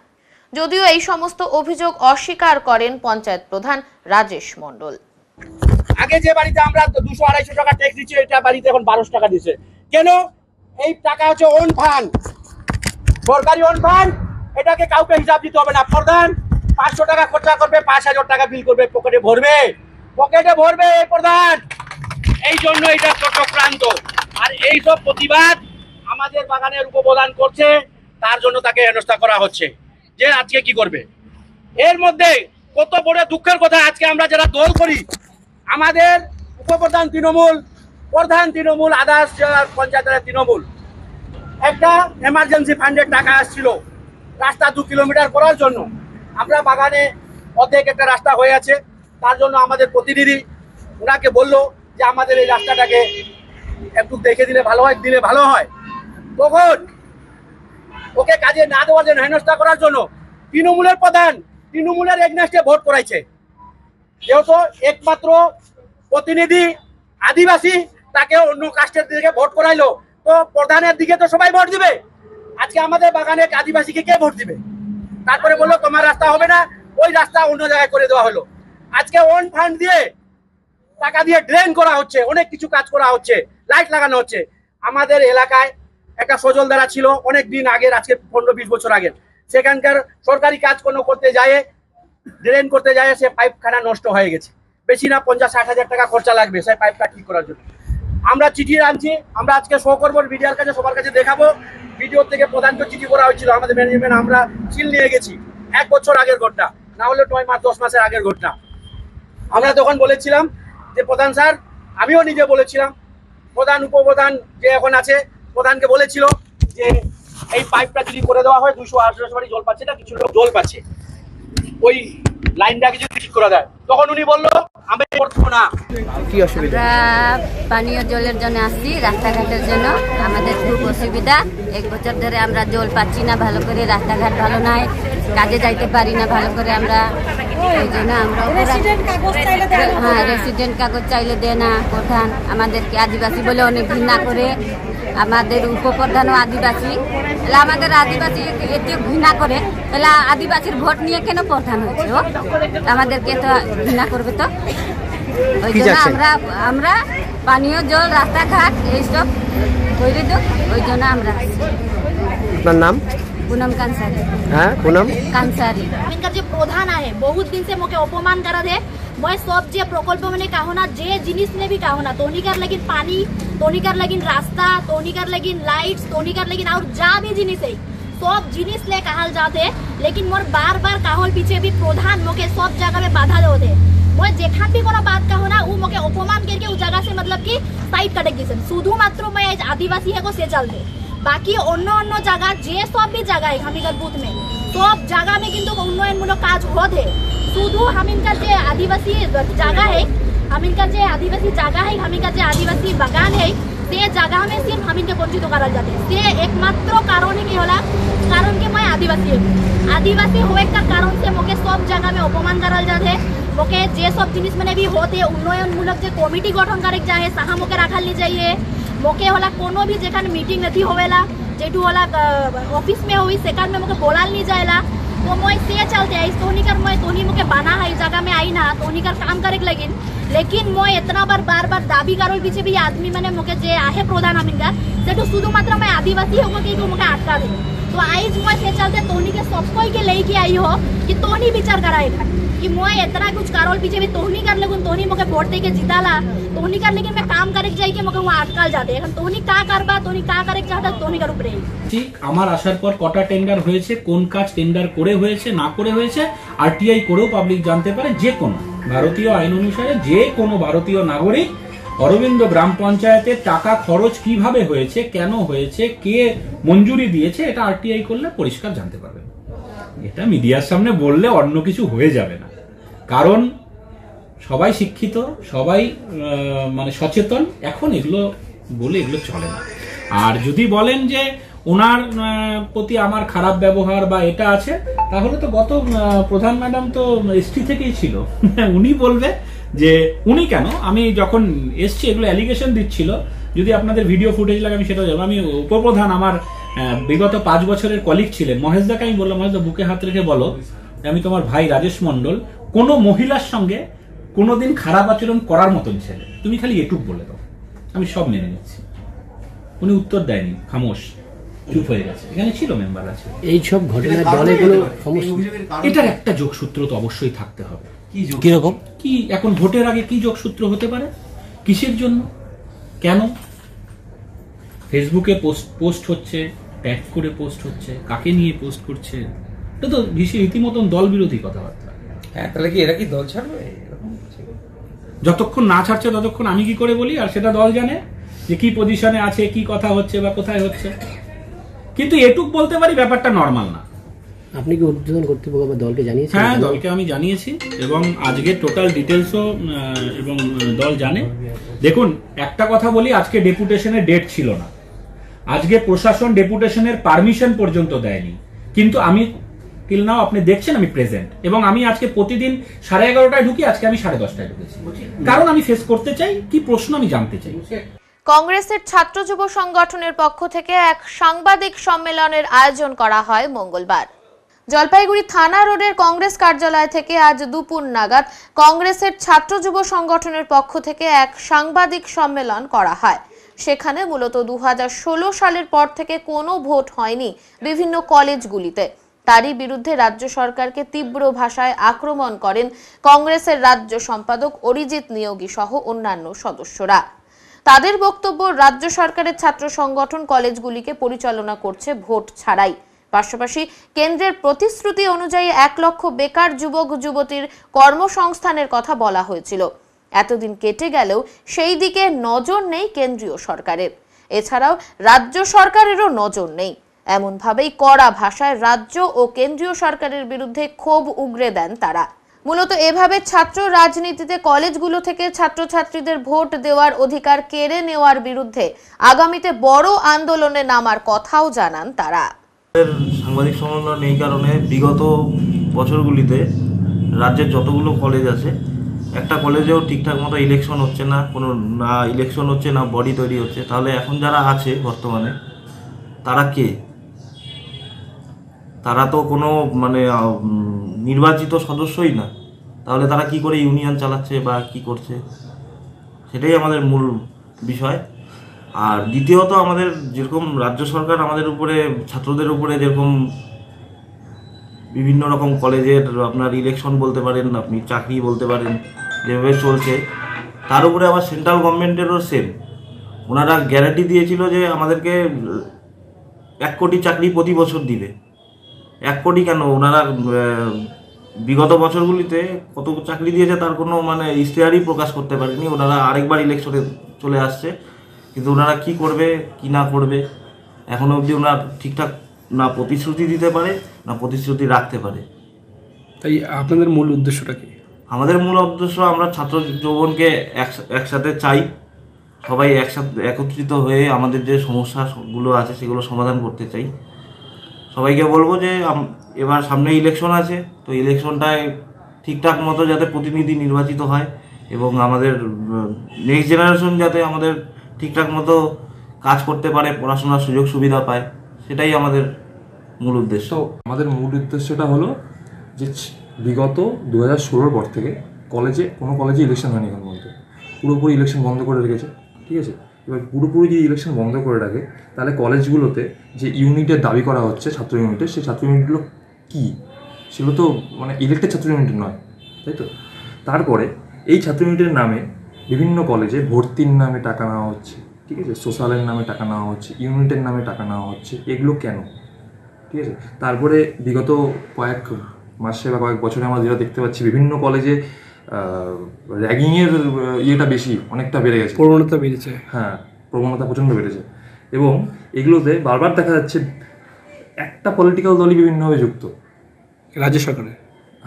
যদিও এই সমস্ত অভিযোগ অস্বীকার করেন পঞ্চায়েত প্রধান রাজেশ মণ্ডল। আগে যে বাড়িতে আমরা 200-250 টাকা ট্যাক্স দিচ্ছি, এটা বাড়িতে এখন 1200 টাকা দিচ্ছে কেন? এই টাকা হচ্ছে ওন ফান্ড, সরকারি ওন ফান্ড। এটাকে কাউকে হিসাব দিতে হবে না। প্রধান 500 টাকা খরচা করবে, 5000 টাকা বিল করবে, পকেটে ভরবে এই প্রধান। এই জন্য এটা চক্রান্ত। আর এইসব প্রতিবাদ আমাদের বাগানের উপপ্রধান করছে, তার জন্য তাকে হেনস্থা করা হচ্ছে। যে আজকে কি করবে। এর মধ্যে কত বড় দুঃখের কথা, আজকে আমরা যারা দল করি, আমাদের উপপ্রধান তৃণমূল, প্রধান তৃণমূল, আদার্স পঞ্চায়েতের তৃণমূল, একটা এমার্জেন্সি ফান্ডের টাকা আসছিল রাস্তা 2 কিলোমিটার করার জন্য। আমরা বাগানে অর্ধেক একটা রাস্তা হয়ে আছে, তার জন্য আমাদের প্রতিনিধি ওনাকে বললো যে আমাদের এই রাস্তাটাকে একটু দেখে দিলে ভালো হয়। তখন ওকে কাজে না দেওয়ার জন্য, হেনস্থা করার জন্য তৃণমূলের প্রধান তৃণমূলের এগনেস্টে ভোট করাইছে। যেহেতু একমাত্র প্রতিনিধি আদিবাসী, তাকে অন্য কাস্টের দিকে ভোট করাইলো, তো প্রধানের দিকে তো সবাই ভোট দিবে। আজকে আমাদের বাগানে আদিবাসীকে কে ভোট দিবে? তারপরে বললো তোমার রাস্তা হবে না, ওই রাস্তা অন্য জায়গায় করে দেওয়া হলো। আজকে ওন ফান্ড দিয়ে টাকা দিয়ে ড্রেন করা হচ্ছে, অনেক কিছু কাজ করা হচ্ছে, লাইট লাগানো হচ্ছে। আমাদের এলাকায় একটা সজলধারা ছিল অনেক দিন আগের, আজকে 15-20 বছর আগের, সেখানকার সরকারি কাজ কোনো করতে যায়, ড্রেন করতে যায়, সে পাইপখানা নষ্ট হয়ে গেছে। বেশি না 50-60 হাজার টাকা খরচা লাগবে সেই পাইপটা ঠিক করার জন্য। আমরা চিঠি আনছি, আমরা আজকে শো করবো মিডিয়ার কাছে, সবার কাছে দেখাবো। ভিডিও থেকে প্রধানকে চিঠি করা হয়েছিল, আমাদের ম্যানেজমেন্ট আমরা সিল নিয়ে গেছি। 1 বছর আগের ঘটনা, না হলে 9 মাস 10 মাসের আগের ঘটনা। আমরা তখন বলেছিলাম যে প্রধান স্যার, আমিও নিজে বলেছিলাম, প্রধান উপপ্রধান যে এখন আছে প্রধানকে বলেছিল যে এই পাইপটা যদি করে দেওয়া হয় 200-250 বাড়ি জল পাচ্ছে না, কিছু লোক জল পাচ্ছে, ওই লাইনটাকে যদি ঠিক করে দেয়। তখন উনি বললো আমি করবো না। কি অসুবিধা? পানীয় জলের জন্য আসছি, রাস্তাঘাটের জন্য আমাদের খুব অসুবিধা। 1 বছর ধরে আমরা জল পাচ্ছি না ভালো করে, রাস্তাঘাট ভালো নাই, কাজে যাইতে পারি না ভালো করে আমরা। ওই জন্য আমরা রেসিডেন্ট কাগজ চাইলে দেয় না প্রধান, আমাদেরকে আদিবাসী বলে অনেক ঘৃণা করে। আমাদের উপপ্রধানও আদিবাসী, তাহলে আমাদের আদিবাসী এতে ঘৃণা করে, তাহলে আদিবাসীর ভোট নিয়ে কেন প্রধান হয়েছে? ও আমাদেরকে তো ঘৃণা করবে। তো ওই জন্য আমরা পানীয় জল, রাস্তাঘাট এইসব করে দো, ওই জন্য আমরা। আপনার नाम? पूनम कांसारी। हाँ पूनम कांसारी। इनका जो प्रधान आहे बहुत दिन से मोके अपमान करा दे। मैं सब जे प्रकल्प मैंने कहो ना, जे जिनिस ने भी कहो ना, तोनिकार लगिन पानी, तोनिकार लगिन रास्ता, तोनिकार लगिन लाइट्स, तोनिकार लगिन और जा भी जिनिस है सब जिनिस ले कहल जाते, लेकिन मोर बार बार कहल पीछे भी प्रधान मोके सब जगह में बाधा दे। मैं जेखा भी कोनो बात कहो ना, वो मोके अपमान करके उस जगह से मतलब कि साइड कटे गई। शुद्ध मात्र मैं आदिवासी है को से चलते, बाकी अन्य जगह जे सब भी जगह है हमीरगढ़ बुथ में सब जगह में किंतु उन्नयनमूलक काज होते। शुद्ध हमीरगढ़ जे आदिवासी जगह है, हमीरगढ़ जे आदिवासी जगह है, हमीरगढ़ जे आदिवासी बागान है, ते जगह में सिर्फ हमीरगढ़ वंचित करल जाते। ते एकमात्र कारण ही होला, कारण के मैं आदिवासी हूँ। आदिवासी होए का कारण से मोके सब जगह में अपमान करल जाते। मोके जे सब जिनिस मैंने भी होते उन्नयनमूलक जे कमिटी गठन करे जाए सहा मोके रखल नहीं चाहिए। मोके होला कोनो भी जेखन मीटिंग नहीं होवेला, जेठू होला ऑफिस में हुई सेकंड में मोके बोलाल नहीं जाएला। तो मैं से चलते आई तोनिकर मैं तोनी मोके बना है जगह में आई ना तोनिकर काम करे लगिन। लेकिन मैं इतना बार दाबी करो पीछे भी आदमी मैंने मोके जे आहे प्रधान हमीरगढ़ सेठू शुद्ध मात्र मैं आदिवासी होगा कि मोके अटका दे। तो आई मैं से चलते तोनी के सब कोई के लेके आई हो कि तोनी विचार कराए कि मैं इतना कुछ कारोल पीछे भी तोहनी कर लगून, तोहनी मोके वोट दे के जिताला, तोहनी कर लेकिन मैं काम करे जाई के मोके वहां अटकाल जाते। এখন तोहनी का करबा, तोहनी का करे चाहता तोहनी कर উপরে। ঠিক আমার আসার পর কটা টেন্ডার হয়েছে, কোন কাজ টেন্ডার করে হয়েছে না করে হয়েছে, আরটিআই করেও পাবলিক জানতে পারে। যে কোনো ভারতীয় আইন অনুসারে যে কোনো ভারতীয় নাগরিক অরবিন্দ গ্রাম পঞ্চায়েতের টাকা খরচ কিভাবে হয়েছে, কেন হয়েছে, কে মঞ্জুরি দিয়েছে, এটা আরটিআই করলে পরিষ্কার জানতে পারবে। এটা মিডিয়ার সামনে বললে অন্য কিছু হয়ে যাবে না, কারণ সবাই শিক্ষিত, সবাই মানে সচেতন। এখন এগুলো বলে এগুলো চলে না। আর যদি বলেন যে ওনার প্রতি আমার খারাপ ব্যবহার বা এটা আছে, তাহলে তো গত প্রধান ম্যাডাম তো এসটি থেকেই ছিল। উনি বলবে যে উনি কেন, আমি যখন এসছি এগুলো অ্যালিগেশন দিচ্ছিল, যদি আপনাদের ভিডিও ফুটেজ লাগে আমি সেটাও যাবো। আমি উপপ্রধান আমার বিগত 5 বছরের কলিগ ছিলেন মহেশদাকে আমি বললাম, মহেশদা বুকে হাত রেখে বলো আমি তোমার ভাই রাজেশ মন্ডল কোনো মহিলার সঙ্গে কোনোদিন খারাপ আচরণ করার মতন ছেলে, তুমি খালি এটুক বলে দাও, আমি সব মেনে নিচ্ছি। উনি উত্তর দেয়নি, খামোশ চুপ হয়ে গেছে। এখানে ছিল মেম্বার আছে। এই সব ঘটনার দলেগুলো সমস্যা, এটার একটা যোগসূত্র তো অবশ্যই থাকতে হবে। কিরকম কি এখন ভোটের আগে কি যোগসূত্র হতে পারে, কিসের জন্য, কেন ফেসবুকে পোস্ট হচ্ছে, ট্যাগ করে পোস্ট হচ্ছে, কাকে নিয়ে পোস্ট করছে, এটা তো রীতিমতন দল বিরোধী কথাবার্তা। হ্যাঁ, তাহলে কি এরা কি দল ছাড়বে? যতক্ষণ না ছাড়ছে ততক্ষণ আমি কি করে বলি, আর সেটা দল জানে যে কি পজিশনে আছে, কি কথা হচ্ছে বা কোথায় হচ্ছে। কিন্তু এটুক বলতে পারি ব্যাপারটা নর্মাল না। আপনি কি ঊর্ধ্বতন কর্তৃপক্ষ বা দলকে জানিয়েছেন? হ্যাঁ, দলকে আমি জানিয়েছি এবং আজকে টোটাল ডিটেলসও এবং দল জানে। দেখুন, একটা কথা বলি, আজকে ডেপুটেশনের ডেট ছিল না, আজকে প্রশাসন ডেপুটেশনের পারমিশন পর্যন্ত দেয়নি, কিন্তু আমি টিল নাও আপনি দেখছেন আমি প্রেজেন্ট, এবং আমি আজকে প্রতিদিন 11:30টায় ঢুকি, আজকে আমি 10:30টায় ঢুকেছি, কারণ আমি ফেস করতে চাই কি প্রশ্ন আমি জানতে চাই। কংগ্রেসের ছাত্র যুব সংগঠনের পক্ষ থেকে এক সাংবাদিক সম্মেলনের আয়োজন করা হয় মঙ্গলবার। জলপাইগুড়ি থানা রোডের কংগ্রেস কার্যালয় থেকে আজ দুপুর নাগাদ কংগ্রেসের ছাত্র যুব সংগঠনের পক্ষ থেকে এক সাংবাদিক সম্মেলন করা হয়। সেখানে মূলত 2016 সালের পর থেকে কোনো ভোট হয়নি বিভিন্ন কলেজগুলিতে। তারই বিরুদ্ধে রাজ্য সরকারকে তীব্র ভাষায় আক্রমণ করেন কংগ্রেসের রাজ্য সম্পাদক অরিজিৎ নিয়োগী সহ অন্যান্য সদস্যরা। তাদের বক্তব্য, রাজ্য সরকারের ছাত্র সংগঠন কলেজগুলিকে পরিচালনা করছে ভোট ছাড়াই। পাশাপাশি কেন্দ্রের প্রতিশ্রুতি অনুযায়ী 1 লক্ষ বেকার যুবক যুবতীর কর্মসংস্থানের কথা বলা হয়েছিল। এতদিন কেটে গেলেও সেই দিকে নজর নেই কেন্দ্রীয় সরকারের। এছাড়াও রাজ্য সরকারেরও নজর নেই। এমনভাবেই কড়া ভাষায় রাজ্য ও কেন্দ্রীয় সরকারের বিরুদ্ধে ক্ষোভ উগরে দেন তারা। মূলত এভাবে ছাত্র রাজনীতিতে কলেজগুলো থেকে ছাত্রছাত্রীদের ভোট দেওয়ার অধিকার কেড়ে নেওয়ার বিরুদ্ধে আগামীতে বড় আন্দোলনে নামার কথাও জানান তারা। সাংবাদিক সম্মেলন এই কারণে, বিগত বছরগুলিতে রাজ্যের যতগুলো কলেজ আছে, একটা কলেজেও ঠিকঠাক মতো ইলেকশন হচ্ছে না, কোনো না ইলেকশন হচ্ছে না বডি তৈরি হচ্ছে। তাহলে এখন যারা আছে বর্তমানে তারা কে? তারা তো কোনো মানে নির্বাচিত সদস্যই না। তাহলে তারা কি করে ইউনিয়ন চালাচ্ছে বা কি করছে, সেটাই আমাদের মূল বিষয়। আর দ্বিতীয়ত, আমাদের যেরকম রাজ্য সরকার আমাদের উপরে, ছাত্রদের উপরে যেরকম বিভিন্ন রকম কলেজের আপনার ইলেকশন বলতে পারেন, আপনি চাকরি বলতে পারেন, যেভাবে চলছে, তার উপরে আবার সেন্ট্রাল গভর্নমেন্টেরও সেম। ওনারা গ্যারান্টি দিয়েছিল যে আমাদেরকে 1 কোটি চাকরি প্রতি বছর দিবে। 1 কোটি কেন, ওনারা বিগত বছরগুলিতে কত চাকরি দিয়েছে তার কোনো মানে ইশতেহারই প্রকাশ করতে পারেনি। ওনারা আরেকবার ইলেকশনে চলে আসছে, কিন্তু ওনারা কি করবে কি না করবে এখনো অবধি ওনারা ঠিকঠাক না প্রতিশ্রুতি দিতে পারে না প্রতিশ্রুতি রাখতে পারে। তাই আপনাদের মূল উদ্দেশ্যটা কি? আমাদের মূল উদ্দেশ্য, আমরা ছাত্র যৌবনকে একসাথে চাই, সবাই একসাথে একত্রিত হয়ে আমাদের যে সমস্যাগুলো আছে সেগুলো সমাধান করতে চাই। সবাইকে বলবো যে এবার সামনে ইলেকশন আছে, তো ইলেকশনটায় ঠিকঠাক মতো যাতে প্রতিনিধি নির্বাচিত হয় এবং আমাদের নেক্সট জেনারেশন যাতে আমাদের ঠিকঠাক মতো কাজ করতে পারে, পড়াশোনার সুযোগ সুবিধা পায়, সেটাই আমাদের মূল উদ্দেশ্য। আমাদের মূল উদ্দেশ্যটা হলো যে বিগত 2016 পর থেকে কোনো কলেজে ইলেকশন হয়নি এখন পর্যন্ত। পুরোপুরি ইলেকশন বন্ধ করে রেখেছে, ঠিক আছে। এবার পুরোপুরি যদি ইলেকশন বন্ধ করে রাখে, তাহলে কলেজগুলোতে যে ইউনিটের দাবি করা হচ্ছে, ছাত্র ইউনিটের, সেই ছাত্র ইউনিটগুলো কী? সেগুলো তো মানে ইলেক্টেড ছাত্র ইউনিট নয়, তাই তো। তারপরে এই ছাত্র ইউনিটের নামে বিভিন্ন কলেজে ভর্তির নামে টাকা নেওয়া হচ্ছে, ঠিক আছে, সোশ্যালের নামে টাকা নেওয়া হচ্ছে, ইউনিটের নামে টাকা নেওয়া হচ্ছে। এগুলো কেন? ঠিক আছে। তারপরে বিগত কয়েক মাসে বা কয়েক বছরে আমরা যেটা দেখতে পাচ্ছি, বিভিন্ন কলেজে র্যাগিংয়ের ইয়েটা বেশি, অনেকটা বেড়ে গেছে, প্রবণতা বেড়েছে। হ্যাঁ, প্রবণতা প্রচণ্ড বেড়েছে। এবং এগুলোতে বারবার দেখা যাচ্ছে একটা পলিটিক্যাল দলই বিভিন্নভাবে যুক্ত। রাজ্য সরকারে?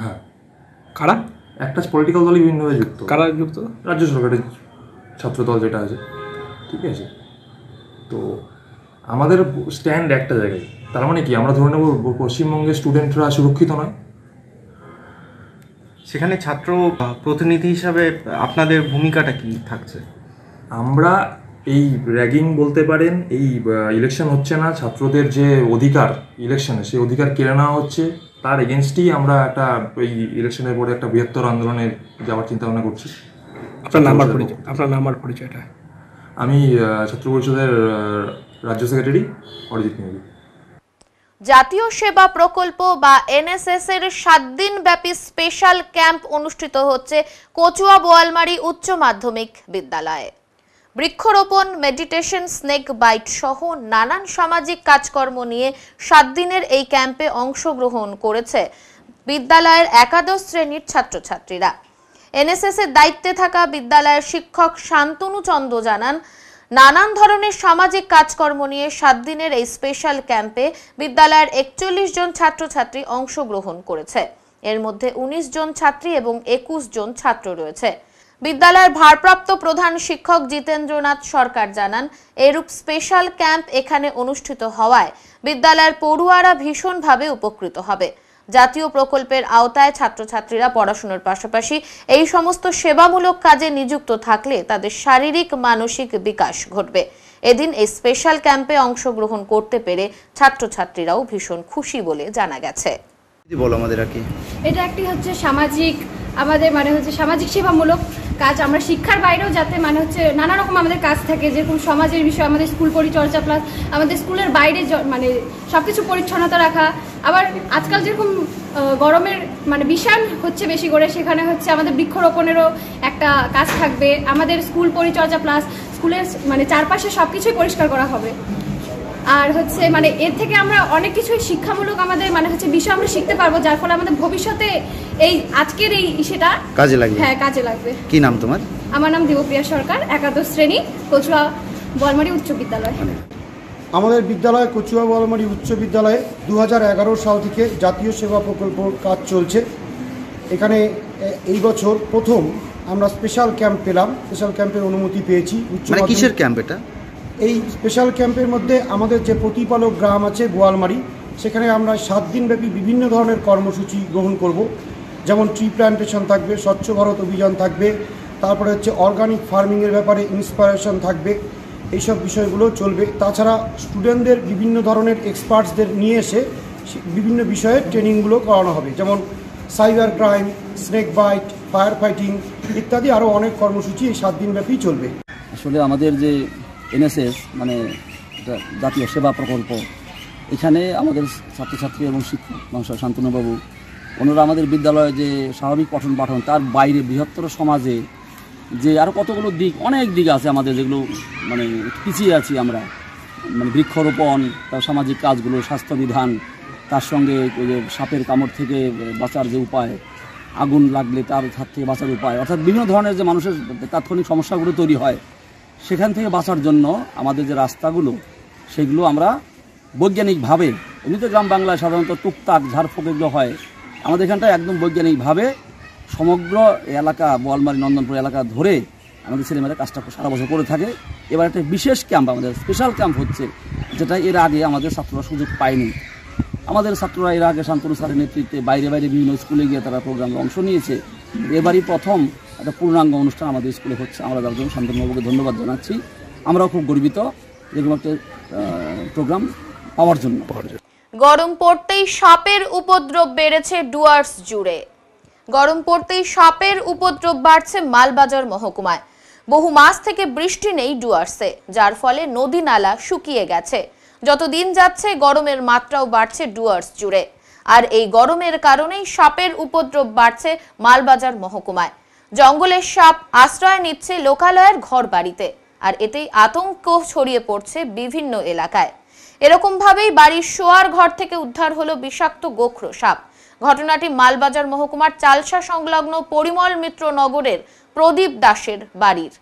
হ্যাঁ। কারা? একটা পলিটিক্যাল দলই বিভিন্নভাবে যুক্ত। কারা যুক্ত? রাজ্য সরকারের ছাত্র দল যেটা আছে, ঠিক আছে। তো আমাদের স্ট্যান্ড একটা জায়গায়, তার মানে কি আমরা ধরে নেব পশ্চিমবঙ্গের স্টুডেন্টরা সুরক্ষিত নয়? সেখানে ছাত্র প্রতিনিধি হিসাবে আপনাদের ভূমিকাটা কি থাকছে? আমরা এই র্যাগিং বলতে পারেন, এই ইলেকশন হচ্ছে না, ছাত্রদের যে অধিকার ইলেকশনে, সেই অধিকার কেড়ে নেওয়া হচ্ছে, তার এগেনস্টেই আমরা একটা এই ইলেকশনের পরে একটা বৃহত্তর আন্দোলনে যাওয়ার চিন্তা ভাবনা করছি। আপনার নাম আর পরিচয়টা? আমি ছাত্র পরিষদের রাজ্য সেক্রেটারি অরিজিৎ নিয়োগী। জাতীয় সেবা প্রকল্প বা এনএসএস এর 7 দিন ব্যাপী স্পেশাল ক্যাম্প অনুষ্ঠিত হচ্ছে কচুয়া বোয়ালমারী উচ্চ মাধ্যমিক বিদ্যালয়ে। বৃক্ষরোপণ, মেডিটেশন, স্নেক বাইট সহ নানান সামাজিক কাজকর্ম নিয়ে 7 দিনের এই ক্যাম্পে অংশগ্রহণ করেছে বিদ্যালয়ের একাদশ শ্রেণীর ছাত্রছাত্রীরা। এনএসএস এর দায়িত্বে থাকা বিদ্যালয়ের শিক্ষক শান্তনু চন্দ্র জানান, নানান ধরনের সামাজিক কাজকর্ম নিয়ে 7 দিনের এই স্পেশাল ক্যাম্পে বিদ্যালয়ের 41 জন ছাত্রছাত্রী অংশগ্রহণ করেছে। এর মধ্যে 19 জন ছাত্রী এবং 21 জন ছাত্র রয়েছে। বিদ্যালয়ের ভারপ্রাপ্ত প্রধান শিক্ষক জিতেন্দ্রনাথ সরকার জানান, এরূপ স্পেশাল ক্যাম্প এখানে অনুষ্ঠিত হওয়ায় বিদ্যালয়ের পড়ুয়ারা ভীষণভাবে উপকৃত হবে। জাতীয় প্রকল্পের আওতায় ছাত্রছাত্রীরা পড়াশোনার পাশাপাশি এই সমস্ত সেবামূলক কাজে নিযুক্ত থাকলে তাদের শারীরিক মানসিক বিকাশ ঘটবে। এদিন এই স্পেশাল ক্যাম্পে অংশগ্রহণ করতে পেরে ছাত্রছাত্রীরাও ভীষণ খুশি বলে জানা গেছে। বলো আমাদের কি এটা একটি হচ্ছে সামাজিক, আমাদের মানে হচ্ছে সামাজিক সেবামূলক কাজ। আমরা শিক্ষার বাইরেও যাতে মানে হচ্ছে নানা রকম আমাদের কাজ থাকে, যেরকম সমাজের বিষয়, আমাদের স্কুল পরিচর্যা, প্লাস আমাদের স্কুলের বাইরে মানে সবকিছু পরিচ্ছন্নতা রাখা। আবার আজকাল যেরকম গরমের মানে বিষাণ হচ্ছে বেশি করে, সেখানে হচ্ছে আমাদের বৃক্ষরোপণেরও একটা কাজ থাকবে। আমাদের স্কুল পরিচর্যা প্লাস স্কুলের মানে চারপাশে সবকিছুই পরিষ্কার করা হবে। আর হচ্ছে মানে এর থেকে আমরা অনেক কিছুই শিক্ষামূলক আমাদের মানে হচ্ছে বিষয় আমরা শিখতে পারবো, যার ফলে আমাদের ভবিষ্যতে এই আজকের এই সেটা কাজে লাগবে। হ্যাঁ, কাজে লাগবে। কি নাম তোমার? আমার নাম দেবপ্রিয়া সরকার, একাদশ শ্রেণী, কচুয়া বোয়ালমারি উচ্চ বিদ্যালয়। আমাদের বিদ্যালয় কচুয়া বোয়ালমারি উচ্চ বিদ্যালয়ে 2011 সাল থেকে জাতীয় সেবা প্রকল্প কাজ চলছে। এখানে এই বছর প্রথম আমরা স্পেশাল ক্যাম্প পেলাম, স্পেশাল ক্যাম্পের অনুমতি পেয়েছি। মানে কিসের ক্যাম্প এটা? এই স্পেশাল ক্যাম্পের মধ্যে আমাদের যে প্রতিপালক গ্রাম আছে বোয়ালমারি, সেখানে আমরা 7 দিনব্যাপী বিভিন্ন ধরনের কর্মসূচি গ্রহণ করব। যেমন ট্রি প্ল্যান্টেশন থাকবে, স্বচ্ছ ভারত অভিযান থাকবে, তারপরে হচ্ছে অর্গানিক ফার্মিংয়ের ব্যাপারে ইন্সপায়ারেশন থাকবে, এইসব বিষয়গুলো চলবে। তাছাড়া স্টুডেন্টদের বিভিন্ন ধরনের এক্সপার্টসদের নিয়ে এসে বিভিন্ন বিষয়ে ট্রেনিংগুলো করানো হবে, যেমন cyber crime, snake bite, fire fighting ইত্যাদি আরও অনেক কর্মসূচি এই 7 দিনব্যাপী চলবে। আসলে আমাদের যে এনএসএস মানে জাতীয় সেবা প্রকল্প, এখানে আমাদের ছাত্রছাত্রী এবং শিক্ষক মাস্টার শান্তনুবাবু ওনারা আমাদের বিদ্যালয়ে যে স্বাভাবিক পঠন পাঠন তার বাইরে বৃহত্তর সমাজে যে আরও কতগুলো দিক, অনেক দিক আছে আমাদের যেগুলো মানে পিছিয়ে আছি আমরা, মানে বৃক্ষরোপণ, তার সামাজিক কাজগুলো, স্বাস্থ্যবিধান, তার সঙ্গে ওই যে সাপের কামড় থেকে বাঁচার যে উপায়, আগুন লাগলে তার হাত থেকে বাঁচার উপায়, অর্থাৎ বিভিন্ন ধরনের যে মানুষের তাৎক্ষণিক সমস্যাগুলো তৈরি হয় সেখান থেকে বাঁচার জন্য আমাদের যে রাস্তাগুলো সেগুলো আমরা বৈজ্ঞানিকভাবে, এমনিতে গ্রাম বাংলায় সাধারণত টুকটাক ঝাড়ফুঁক এগুলো হয়, আমাদের এখানটায় একদম বৈজ্ঞানিকভাবে সমগ্র এলাকা বোয়ালমারি নন্দনপুর এলাকা ধরে আমাদের ছেলেমেয়েরা কাজটা সারা বছর করে থাকে। এবার একটা বিশেষ ক্যাম্প, আমাদের স্পেশাল ক্যাম্প হচ্ছে, যেটা এর আগে আমাদের ছাত্ররা সুযোগ পায়নি। আমাদের ছাত্ররা এর আগে শান্তনু স্যারের নেতৃত্বে বাইরে বাইরে বিভিন্ন স্কুলে গিয়ে তারা প্রোগ্রামে অংশ নিয়েছে। এবারই প্রথম একটা পূর্ণাঙ্গ অনুষ্ঠান আমাদের স্কুলে হচ্ছে। আমরা তার জন্য শান্তনুবাবুকে ধন্যবাদ জানাচ্ছি। আমরাও খুব গর্বিত এরকম একটা প্রোগ্রাম পাওয়ার জন্য। গরম পড়তেই সাপের উপদ্রব বেড়েছে ডুয়ার্স জুড়ে। গরম পড়তেই সাপের উপদ্রব বাড়ছে মালবাজার মহকুমায়। বহু মাস থেকে বৃষ্টি নেই ডুয়ার্সে, যার ফলে নদী নালা শুকিয়ে গেছে। যত দিন যাচ্ছে গরমের মাত্রাও বাড়ছে ডুয়ার্স জুড়ে। আর এই গরমের কারণেই সাপের উপদ্রব বাড়ছে মালবাজার মহকুমায়। জঙ্গলের সাপ আশ্রয় নিচ্ছে লোকালয়ের ঘর বাড়িতে, আর এতেই আতঙ্ক ছড়িয়ে পড়ছে বিভিন্ন এলাকায়। এরকম ভাবেই বাড়ির শোয়ার ঘর থেকে উদ্ধার হলো বিষাক্ত গোখরো সাপ। ঘটনাটি মালবাজার মহকুমার চালসা সংলগ্ন পরিমল মিত্র নগরের প্রদীপ দাসের বাড়ির।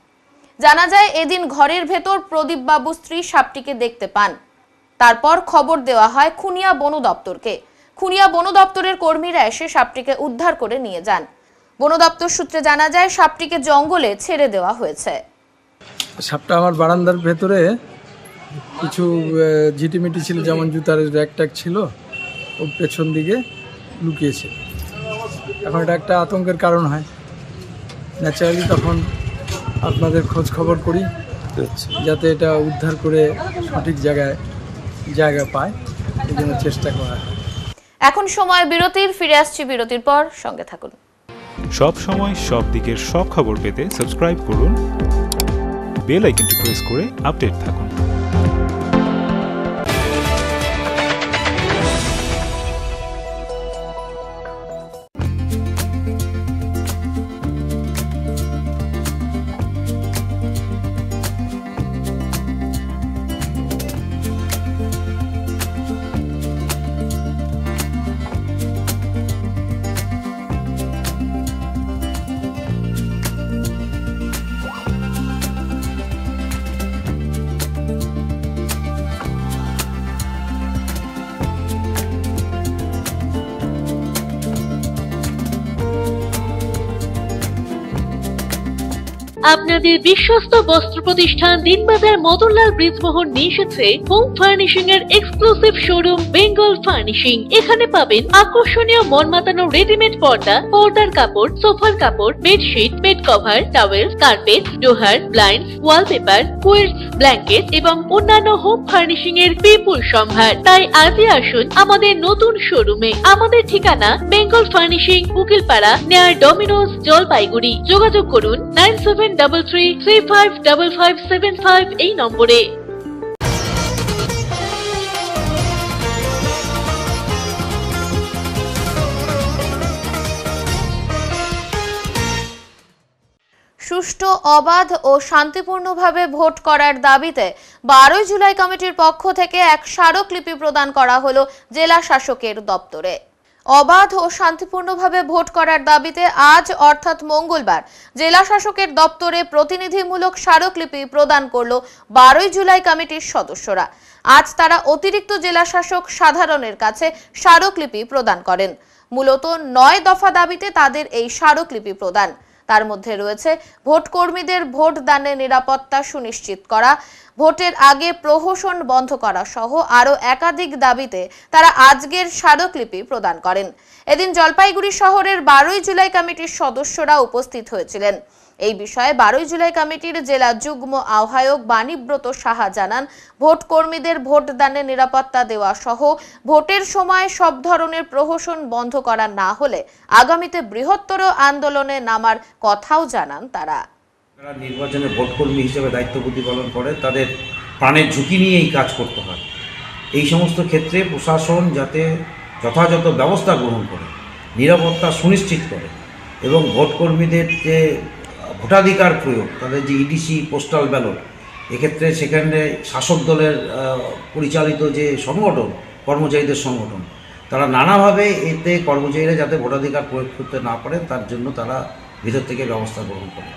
জানা যায় এদিন ঘরের ভেতর প্রদীপ বাবু স্ত্রী সাপটিকে দেখতে পান। তারপর খবর দেওয়া হয় খুনিয়া বন দপ্তরকে। খুনিয়া বন দপ্তরের কর্মীরা এসে সাপটিকে উদ্ধার করে নিয়ে যান। বন দপ্তর সূত্রে জানা যায় সাপটিকে জঙ্গলে ছেড়ে দেওয়া হয়েছে। সাপটা আমার বারান্দার ভেতরে কিছু ঝিটিমিটি ছিল, যেমন জুতার র্যাক ট্যাক ছিল, ওর পেছন দিকে লুকিয়েছে। এখন এটা একটা আতঙ্কের কারণ হয়। ন্যাচারালি তখন আপনাদের খোঁজ খবর করি যাতে এটা উদ্ধার করে সঠিক জায়গা পায়, এই জন্য চেষ্টা করা হয়। এখন সময় বিরতির, ফিরে আসছি বিরতির পর, সঙ্গে থাকুন। সব সময় সব দিকের সব খবর পেতে সাবস্ক্রাইব করুন, বেল আইকনটি প্রেস করে আপডেট থাকুন। আপনাদের বিশ্বস্ত বস্ত্র প্রতিষ্ঠান দিনবাজার মদনলাল ব্রিজমোহন নিয়ে এসেছে হোম ফার্নিশিং এর এক্সক্লুসিভ শোরুম বেঙ্গল ফার্নিশিং। এখানে পাবেন আকর্ষণীয় মন মাতানো রেডিমেড পর্দা, পর্দার কাপড়, সোফার কাপড়, bedsheet, bed cover, towel, carpet, dohar, blinds, wallpaper, quilts, blanket এবং অন্যান্য হোম ফার্নিশিং এর বিপুল সম্ভার। তাই আজই আসুন আমাদের নতুন শোরুমে। আমাদের ঠিকানা বেঙ্গল ফার্নিশিং, উকিলপাড়া, নেয়ার ডমিনোজ, জলপাইগুড়ি। যোগাযোগ করুন 9733355575 এই নম্বরে। সুষ্ঠু, অবাধ ও শান্তিপূর্ণভাবে ভোট করার দাবিতে 12 জুলাই কমিটির পক্ষ থেকে এক স্মারকলিপি প্রদান করা হলো জেলা শাসকের দপ্তরে। অবাধ ও শান্তিপূর্ণভাবে ভোট করার দাবিতে আজ অর্থাৎ মঙ্গলবার জেলা শাসকের দপ্তরে প্রতিনিধিমূলক স্মারকলিপি প্রদান করল 12 জুলাই কমিটির সদস্যরা। আজ তারা অতিরিক্ত জেলা শাসক সাধারণের কাছে স্মারকলিপি প্রদান করেন। মূলত 9 দফা দাবিতে তাদের এই স্মারকলিপি প্রদান। তার মধ্যে রয়েছে ভোট কর্মীদের ভোট দানে নিরাপত্তা সুনিশ্চিত করা, ভোটের আগে প্রহসন বন্ধ করা সহ আরও একাধিক দাবিতে তারা আজকের স্মারকলিপি প্রদান করেন। এদিন জলপাইগুড়ি শহরের 12 জুলাই কমিটির সদস্যরা উপস্থিত হয়েছিলেন। এই বিষয়ে 12 জুলাই কমিটির জেলা যুগ্ম আহ্বায়ক বাণীব্রত সাহা জানান, ভোট কর্মীদের ভোট দানে নিরাপত্তা দেওয়া সহ ভোটের সময় সব ধরনের প্রহসন বন্ধ করা না হলে আগামীতে বৃহত্তর আন্দোলনে নামার কথাও জানান তারা। যারা নির্বাচনে ভোটকর্মী হিসেবে দায়িত্ব প্রতিপালন করে তাদের প্রাণের ঝুঁকি নিয়ে এই কাজ করতে হয়। এই সমস্ত ক্ষেত্রে প্রশাসন যাতে যথাযথ ব্যবস্থা গ্রহণ করে, নিরাপত্তা সুনিশ্চিত করে এবং ভোটকর্মীদের যে ভোটাধিকার প্রয়োগ, তাদের যে ইডিসি, পোস্টাল ব্যালট, এক্ষেত্রে সেখানে শাসক দলের পরিচালিত যে সংগঠন, কর্মচারীদের সংগঠন, তারা নানাভাবে এতে কর্মচারীরা যাতে ভোটাধিকার প্রয়োগ করতে না পারে তার জন্য তারা ভিতর থেকে ব্যবস্থা গ্রহণ করে।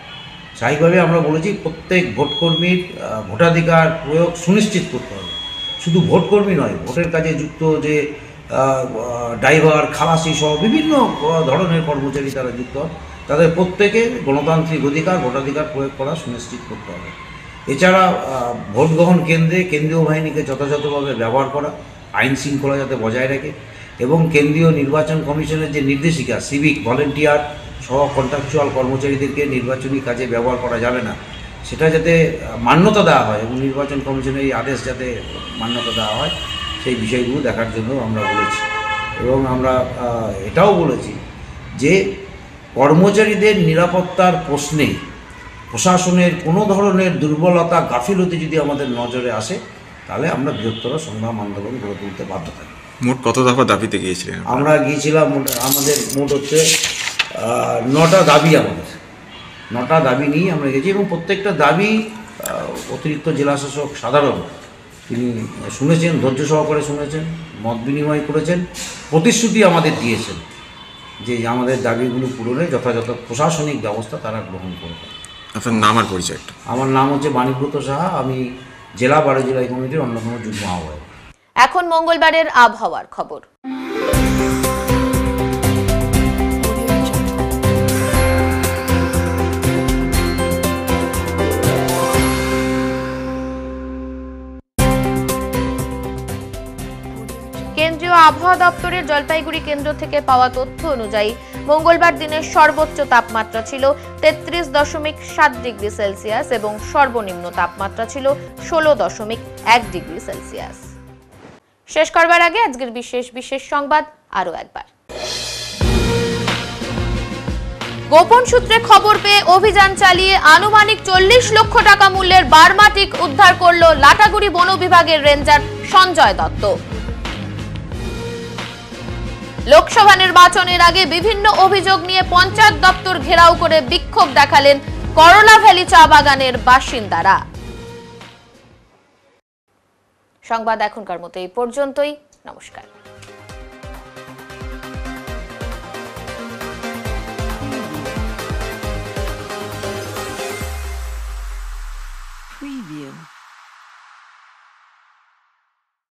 স্বাভাবিকভাবে আমরা বলেছি প্রত্যেক ভোটকর্মীর ভোটাধিকার প্রয়োগ সুনিশ্চিত করতে হবে। শুধু ভোটকর্মী নয়, ভোটের কাজে যুক্ত যে ড্রাইভার, খালাসি সহ বিভিন্ন ধরনের কর্মচারী তারা যুক্ত, তাদের প্রত্যেকে গণতান্ত্রিক অধিকার, ভোটাধিকার প্রয়োগ করা সুনিশ্চিত করতে হবে। এছাড়া ভোট গ্রহণ কেন্দ্রে কেন্দ্রীয় বাহিনীকে যথাযথভাবে ব্যবহার করা, আইন শৃঙ্খলা যাতে বজায় রাখে এবং কেন্দ্রীয় নির্বাচন কমিশনের যে নির্দেশিকা, সিভিক ভলেন্টিয়ার সহ কন্ট্রাকচুয়াল কর্মচারীদেরকে নির্বাচনী কাজে ব্যবহার করা যাবে না, সেটা যাতে মান্যতা দেওয়া হয় এবং নির্বাচন কমিশনের এই আদেশ যাতে মান্যতা দেওয়া হয়, সেই বিষয়গুলো দেখার জন্য আমরা বলেছি। এবং আমরা এটাও বলেছি যে কর্মচারীদের নিরাপত্তার প্রশ্নে প্রশাসনের কোনো ধরনের দুর্বলতা, গাফিলতি যদি আমাদের নজরে আসে তাহলে আমরা বৃহত্তর সংগ্রাম আন্দোলন গড়ে তুলতে বাধ্য থাকি। মোট কত দফা দাবিতে গিয়েছিলেন? আমরা গিয়েছিলাম, আমাদের মোট হচ্ছে 9টা দাবি, আমাদের 9টা দাবি নিয়ে আমরা গেছি এবং প্রত্যেকটা দাবি অতিরিক্ত জেলাশাসক সাধারণ তিনি শুনেছেন, ধৈর্য সহকারে শুনেছেন, মত বিনিময় করেছেন, প্রতিশ্রুতি আমাদের দিয়েছেন যে আমাদের দাবিগুলো পূরণে যথাযথ প্রশাসনিক ব্যবস্থা তারা গ্রহণ করবে। আপনার নাম আর পরিচয়? আমার নাম হচ্ছে বাণীব্রত সাহা, আমি জেলা 12 জুলাই কমিটির অন্যতম যুগ্ম আহ্বায়ক। এখন মঙ্গলবারের আবহাওয়ার খবর। কেন্দ্রীয় আবহাওয়া দপ্তরের জলপাইগুড়ি কেন্দ্র থেকে পাওয়া তথ্য অনুযায়ী মঙ্গলবার দিনের সর্বোচ্চ তাপমাত্রা ছিল 33.7 ডিগ্রি সেলসিয়াস এবং সর্বনিম্ন তাপমাত্রা ছিল 16.1 ডিগ্রি সেলসিয়াস। শেষ করবার আগে আজকের বিশেষ সংবাদ আরো একবার। গোপন সূত্রে খবর পেয়ে অভিযান চালিয়ে আনুমানিক 40 লক্ষ টাকা মূল্যের বার্মাটিক উদ্ধার করল লাটাগুড়ি বন বিভাগের রেঞ্জার সঞ্জয় দত্ত। লোকসভা নির্বাচনের আগে বিভিন্ন অভিযোগ নিয়ে পঞ্চায়েত দপ্তর ঘেরাও করে বিক্ষোভ দেখালেন করলা ভ্যালি চা বাগানের বাসিন্দারা। সংবাদ এখনকার মতো এই পর্যন্তই। নমস্কার।